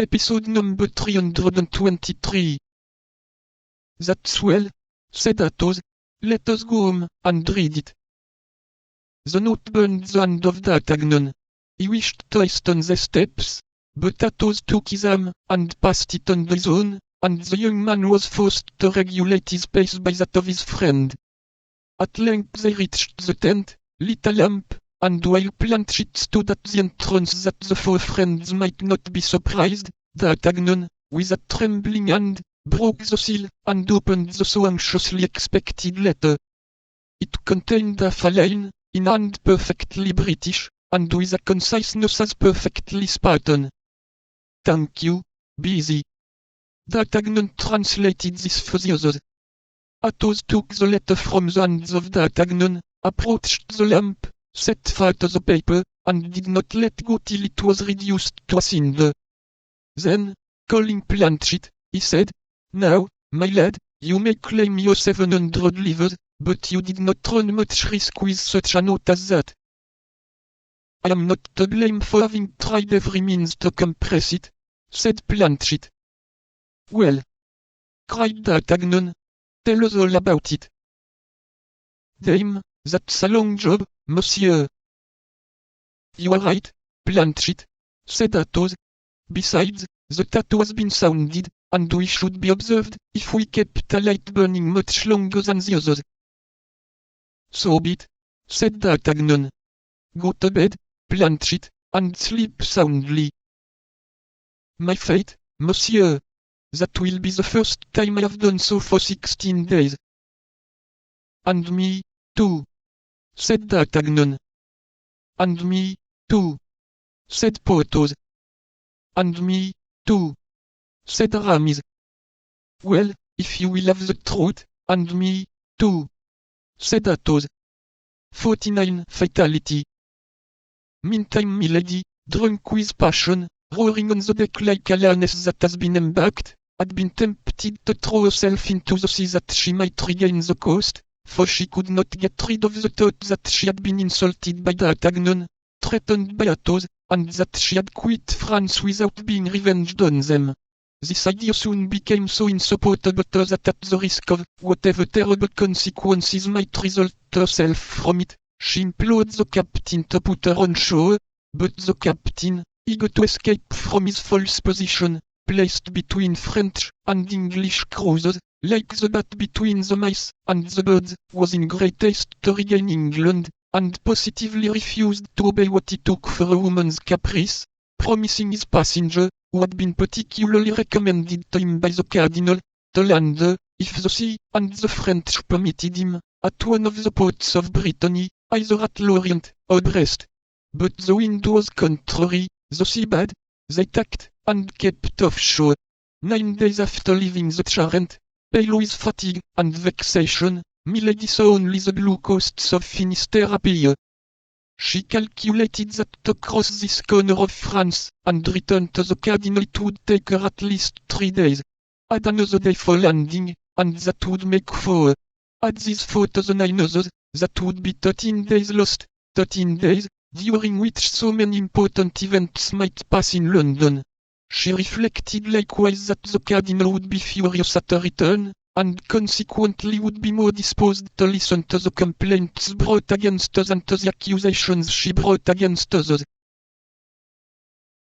Episode number 323. That's well, said Athos. Let us go home and read it. The note burned the hand of D'Artagnan. He wished to hasten the steps, but Athos took his arm and passed it on his own, and the young man was forced to regulate his pace by that of his friend. At length they reached the tent, lit a lamp, and while Planchet stood at the entrance that the four friends might not be surprised, D'Artagnan, with a trembling hand, broke the seal and opened the so anxiously expected letter. It contained half a line, in hand perfectly British, and with a conciseness as perfectly Spartan. "Thank you, busy." D'Artagnan translated this for the others. Athos took the letter from the hands of D'Artagnan, approached the lamp, set fire to the paper, and did not let go till it was reduced to a cinder. Then, calling Planchet, he said, "Now, my lad, you may claim your 700 livres, but you did not run much risk with such a note as that. I am not to blame for having tried every means to compress it," said Planchet. "Well," cried D'Artagnan, "tell us all about it." "Dame, that's a long job, monsieur." "You are right, Planchet," said Athos. "Besides, the tattoo has been sounded, and we should be observed if we kept a light burning much longer than the others." "So be it," said D'Artagnan. "Go to bed, Planchet, and sleep soundly." "My faith, monsieur, that will be the first time I have done so for 16 days." "And me, too," said D'Artagnan. "And me, too," said Porthos. "And me, too," said Aramis. "Well, if you will have the truth, and me, too," said Athos. 49 Fatality. Meantime Milady, drunk with passion, roaring on the deck like a lioness that has been embarked, had been tempted to throw herself into the sea that she might regain the coast, for she could not get rid of the thought that she had been insulted by D'Artagnan, threatened by Athos, and that she had quit France without being revenged on them. This idea soon became so insupportable to her that at the risk of whatever terrible consequences might result to herself from it, she implored the captain to put her on shore, but the captain, eager to escape from his false position, placed between French and English cruisers, like the bat between the mice and the birds, was in great haste to regain England, and positively refused to obey what he took for a woman's caprice, promising his passenger, who had been particularly recommended to him by the cardinal, to land her, if the sea and the French permitted him, at one of the ports of Brittany, either at Lorient or Brest. But the wind was contrary, the sea bad, they tacked, and kept offshore. 9 days after leaving the Charente, pale with fatigue and vexation, Milady saw only the blue coasts of Finisterre appear. She calculated that to cross this corner of France, and return to the cardinal, it would take her at least 3 days. Add another day for landing, and that would make 4. Add these 4 to the 9 others, that would be 13 days lost, 13 days, during which so many important events might pass in London. She reflected likewise that the cardinal would be furious at her return, and consequently would be more disposed to listen to the complaints brought against us than to the accusations she brought against others.